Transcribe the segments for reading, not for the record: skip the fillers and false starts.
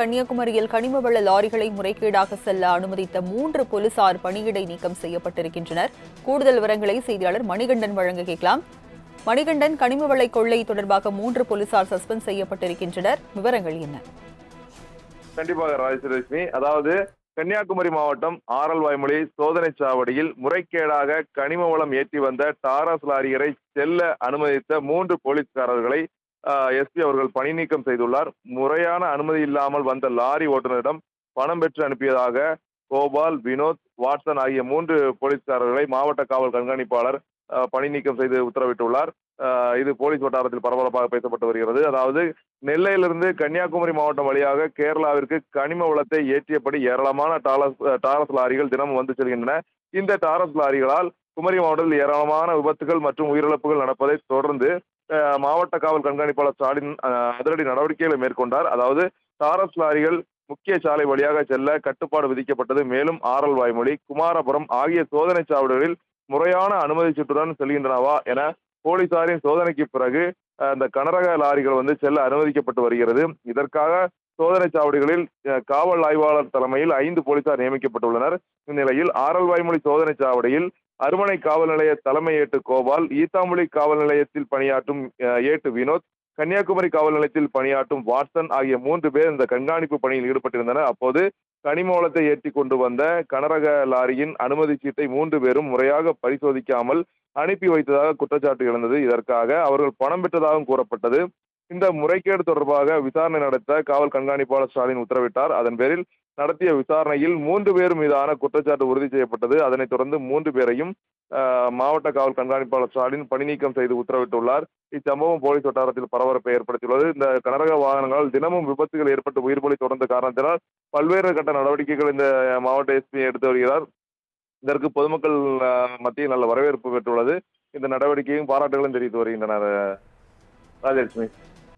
கன்னியாகுமரியில் கனிம வள லாரிகளை முறைகேடாக செல்ல அனுமதித்த 3 போலீசார் பணியிடை நீக்கம் செய்யப்பட்டிருக்கின்றனர். கூடுதல் விவரங்களை செய்தியாளர் மணிகண்டன் வழங்க கேட்கலாம். மணிகண்டன், கனிம வள கொள்ளை தொடர்பாக 3 போலீசார் சஸ்பெண்ட் செய்யப்பட்டிருக்கின்றனர். விவரங்கள் என்ன? கண்டிப்பாக ராஜேஸ்வரி, அதாவது கன்னியாகுமரி மாவட்டம் ஆரல்வாய்மொழி சோதனை சாவடியில் முறைகேடாக கனிம வளம் ஏற்றி வந்த டாரஸ் லாரிகளை செல்ல அனுமதித்த 3 போலீஸ்காரர்களை எஸ்பி அவர்கள் பணி நீக்கம் செய்துள்ளார். முறையான அனுமதி இல்லாமல் வந்த லாரி ஓட்டுநரிடம் பணம் பெற்று அனுப்பியதாக கோபால், வினோத், வாட்சன் ஆகிய 3 போலீஸ்காரர்களை மாவட்ட காவல் கண்காணிப்பாளர் பணி நீக்கம் செய்து உத்தரவிட்டுள்ளார். இது போலீஸ் வட்டாரத்தில் பரபரப்பாக பேசப்பட்டு வருகிறது. அதாவது நெல்லையிலிருந்து கன்னியாகுமரி மாவட்டம் வழியாக கேரளாவிற்கு கனிம வளத்தை ஏற்றியபடி ஏராளமான டாரஸ் லாரிகள் தினமும் வந்து செல்கின்றன. இந்த டாரஸ் லாரிகளால் குமரி மாவட்டத்தில் ஏராளமான விபத்துகள் மற்றும் உயிரிழப்புகள் நடப்பதை தொடர்ந்து மாவட்ட காவல் கண்காணிப்பாளர் ஸ்டாலின் அதிரடி நடவடிக்கைகளை மேற்கொண்டார். அதாவது டாரஸ் லாரிகள் முக்கிய சாலை வழியாக செல்ல கட்டுப்பாடு விதிக்கப்பட்டது. மேலும் ஆரல்வாய்மொழி, குமாரபுரம் ஆகிய சோதனை சாவடிகளில் முறையான அனுமதி சுற்றுடன் செல்கின்றனவா என போலீசாரின் சோதனைக்கு பிறகு அந்த கனரக லாரிகள் செல்ல அனுமதிக்கப்பட்டு வருகிறது. இதற்காக சோதனை சாவடிகளில் காவல் ஆய்வாளர் தலைமையில் 5 போலீசார் நியமிக்கப்பட்டுள்ளனர். இந்நிலையில் ஆரல்வாய்மொழி சோதனை சாவடியில் அருமனை காவல் நிலைய தலைமை ஏட்டு கோபால், ஈத்தாம்புலி காவல் நிலையத்தில் பணியாற்றும் ஏட்டு வினோத், கன்னியாகுமரி காவல் நிலையத்தில் பணியாற்றும் வாட்சன் ஆகிய 3 பேர் இந்த கண்காணிப்பு பணியில் ஈடுபட்டிருந்தனர். அப்போது கனிம வளத்தை ஏற்றி கொண்டு வந்த கனரக லாரியின் அனுமதி சீட்டை 3 பேரும் முறையாக பரிசோதிக்காமல் அனுப்பி வைத்ததாக குற்றச்சாட்டு எழுந்தது. இதற்காக அவர்கள் பணம் பெற்றதாகவும் கூறப்பட்டது. இந்த முறைகேடு தொடர்பாக விசாரணை நடத்த காவல் கண்காணிப்பாளர் ஸ்டாலின் உத்தரவிட்டார். அதன் பேரில் நடத்திய விசாரணையில் 3 பேர் மீதான குற்றச்சாட்டு உறுதி செய்யப்பட்டது. அதனைத் தொடர்ந்து 3 பேரையும் மாவட்ட காவல் கண்காணிப்பாளர் ஸ்டாலின் பணி நீக்கம் செய்து உத்தரவிட்டுள்ளார். இச்சம்பவம் போலீஸ் வட்டாரத்தில் பரபரப்பை ஏற்படுத்தியுள்ளது. இந்த கனரக வாகனங்களால் தினமும் விபத்துகள் ஏற்பட்டு உயிர் பலி தொடர்ந்த காரணத்தினால் பல்வேறு கட்ட நடவடிக்கைகள் இந்த மாவட்ட எஸ்பி எடுத்து வருகிறார். இதற்கு பொதுமக்கள் மத்தியில் நல்ல வரவேற்பு பெற்றுள்ளது. இந்த நடவடிக்கையும் பாராட்டுகளும் தெரிவித்து வருகின்றனர். ராஜலட்சுமி.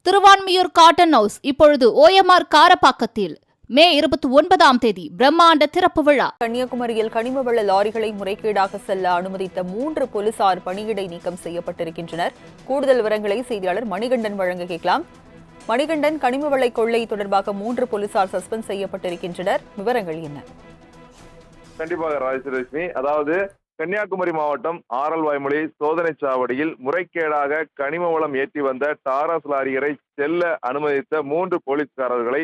திருவான்மியூர் காட்டன் ஹவுஸ் இப்பொழுது OMR காரப்பாக்கத்தில் மே 29ஆம் தேதி பிரம்மாண்ட திறப்பு விழா. கன்னியாகுமரியில் கனிம வள லாரிகளை முறைகேடாக செல்ல அனுமதித்த 3 போலீசார் பணியிடை நீக்கம் செய்யப்பட்டிருக்கின்றனர். கூடுதல் விவரங்களை செய்தியாளர் மணிகண்டன் வழங்க கேட்கலாம். மணிகண்டன், கனிம வள கொள்ளை தொடர்பாக 3 போலீசார் சஸ்பெண்ட் செய்யப்பட்டிருக்கின்றனர். விவரங்கள் என்ன? கண்டிப்பாக ராஜேஸ்வரி, அதாவது கன்னியாகுமரி மாவட்டம் ஆரல்வாய்மொழி சோதனை சாவடியில் முறைகேடாக கனிம வளம் ஏற்றி வந்த டாரஸ் லாரிகளை செல்ல அனுமதித்த 3 போலீஸ்காரர்களை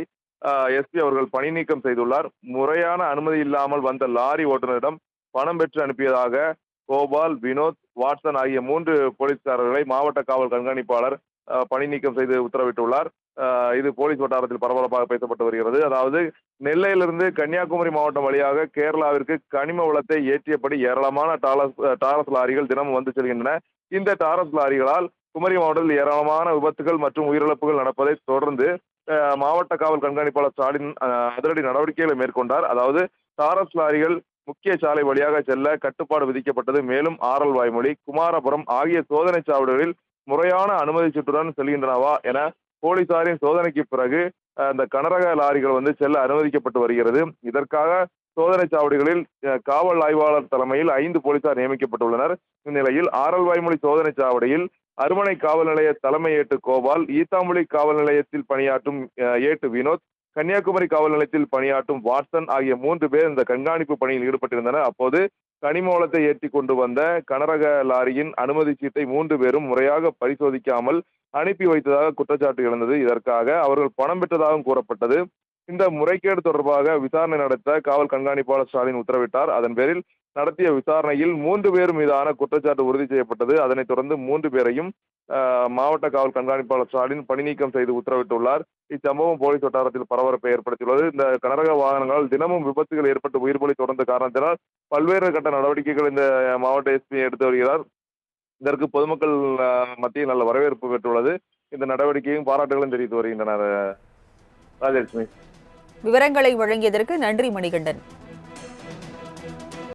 எஸ்பி அவர்கள் பணி நீக்கம் செய்துள்ளார். முறையான அனுமதி இல்லாமல் வந்த லாரி ஓட்டுநரிடம் பணம் பெற்று அனுப்பியதாக கோபால், வினோத், வாட்சன் ஆகிய 3 போலீஸ்காரர்களை மாவட்ட காவல் கண்காணிப்பாளர் பணி நீக்கம் செய்து உத்தரவிட்டுள்ளார். இது போலீஸ் வட்டாரத்தில் பரபரப்பாக பேசப்பட்டு வருகிறது. அதாவது நெல்லையிலிருந்து கன்னியாகுமரி மாவட்டம் வழியாக கேரளாவிற்கு கனிம வளத்தை ஏற்றியபடி ஏராளமான டாரஸ் லாரிகள் தினமும் வந்து செல்கின்றன. இந்த டாரஸ் லாரிகளால் குமரி மாவட்டத்தில் ஏராளமான விபத்துகள் மற்றும் உயிரிழப்புகள் நடப்பதை தொடர்ந்து மாவட்ட காவல் கண்காணிப்பாளர் ஸ்டாலின் அதிரடி நடவடிக்கைகளை மேற்கொண்டார். அதாவது டாரஸ் லாரிகள் முக்கிய சாலை வழியாக செல்ல கட்டுப்பாடு விதிக்கப்பட்டது. மேலும் ஆரல்வாய்மொழி, குமாரபுரம் ஆகிய சோதனை சாவடிகளில் முறையான அனுமதி சுற்றுடன் செல்கின்றனவா என போலீசாரின் சோதனைக்கு பிறகு அந்த கனரக லாரிகள் செல்ல அனுமதிக்கப்பட்டு வருகிறது. இதற்காக சோதனை சாவடிகளில் காவல் ஆய்வாளர் தலைமையில் 5 போலீசார் நியமிக்கப்பட்டுள்ளனர். இந்நிலையில் ஆரல்வாய்மொழி சோதனை சாவடியில் அருமனை காவல் நிலைய தலைமை ஏட்டு கோபால், ஈத்தாம்புலி காவல் நிலையத்தில் பணியாற்றும் ஏட்டு வினோத், கன்னியாகுமரி காவல் நிலையத்தில் பணியாற்றும் வாட்சன் ஆகிய 3 பேர் இந்த கண்காணிப்பு பணியில் ஈடுபட்டிருந்தனர். அப்போது கனிம வளத்தை ஏற்றி கொண்டு வந்த கனரக லாரியின் அனுமதி சீட்டை 3 பேரும் முறையாக பரிசோதிக்காமல் அனுப்பி வைத்ததாக குற்றச்சாட்டு எழுந்தது. இதற்காக அவர்கள் பணம் பெற்றதாகவும் கூறப்பட்டது. இந்த முறைகேடு தொடர்பாக விசாரணை நடத்த காவல் கண்காணிப்பாளர் ஸ்டாலின் உத்தரவிட்டார். அதன் பேரில் நடத்திய விசாரணையில் 3 பேர் மீதான குற்றச்சாட்டு உறுதி செய்யப்பட்டது. அதனைத் தொடர்ந்து 3 பேரையும் மாவட்ட காவல் கண்காணிப்பாளர் ஸ்டாலின் பணி நீக்கம் செய்து உத்தரவிட்டுள்ளார். இச்சம்பவம் போலீஸ் வட்டாரத்தில் பரபரப்பை ஏற்படுத்தியுள்ளது. இந்த கனரக வாகனங்களால் தினமும் விபத்துகள் ஏற்பட்டு உயிர் பலி தொடர்ந்த காரணத்தினால் பல்வேறு கட்ட நடவடிக்கைகள் இந்த மாவட்ட எஸ்பி எடுத்து வருகிறார். இதற்கு பொதுமக்கள் மத்தியில் நல்ல வரவேற்பு பெற்றுள்ளது. இந்த நடவடிக்கையும் பாராட்டுகளும் தெரிவித்து வருகின்றனர். ராஜலட்சுமி. விவரங்களை வழங்கியதற்கு நன்றி மணிகண்டன்.